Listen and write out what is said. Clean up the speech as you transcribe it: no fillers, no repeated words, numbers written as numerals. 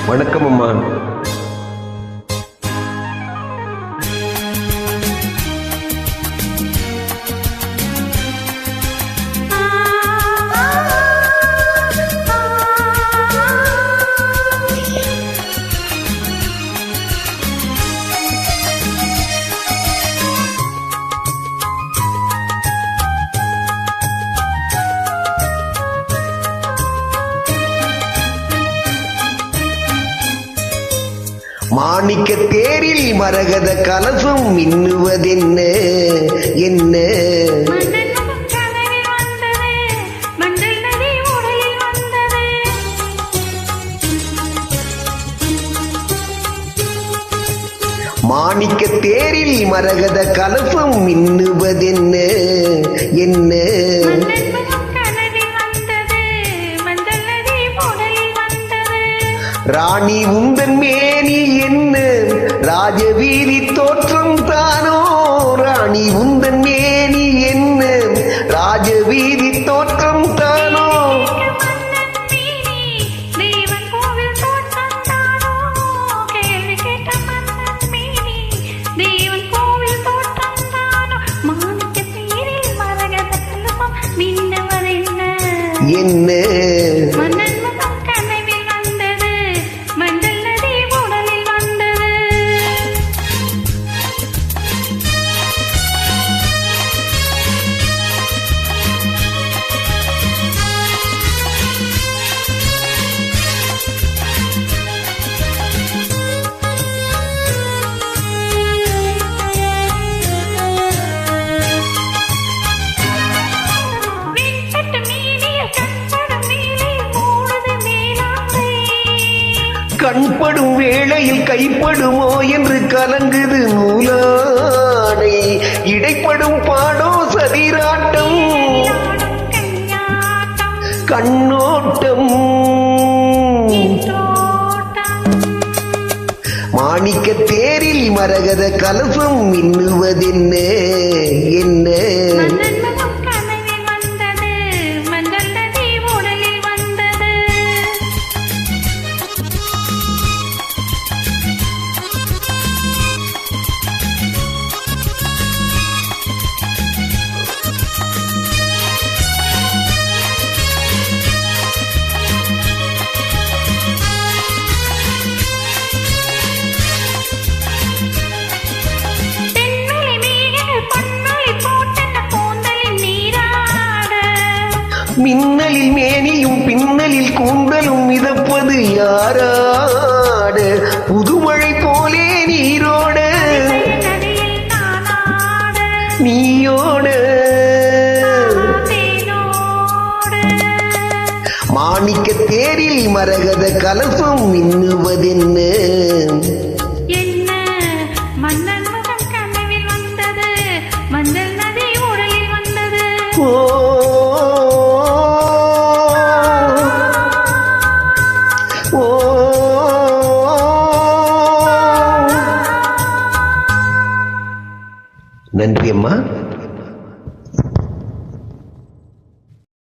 வணக்கம் அம்மா. மாணிக்க தேரில் மரகத கலசம் மின்னுவதென்ன என்ன? மாணிக்க தேரில் மரகத கலசம் மின்னுவதென்ன என்ன? ராணி உந்தன் மேனி என்ன ராஜவீதி தோற்றம் தானோ? ராணி உந்தன் மேனி என்ன ராஜவீதி தோற்றம் தானோ? என்ன கண்படும் வேளையில் கைப்படுமோ என்று கலங்குது நூலாடை, இடைப்படும் பாடோ சதிராட்டம் கண்ணோட்டம். மாணிக்க தேரில் மரகத கலசம் மின்னுவதென்ன என்ன? மின்னலில் மேனியும் பின்னலில் கூந்தலும் மிதப்பது யாராட? புதுமழை போலே நீரோட நீயோட. மாணிக்க தேரில் மரகத கலசம் மின்னுவதென்ன? நன்றி அம்மா.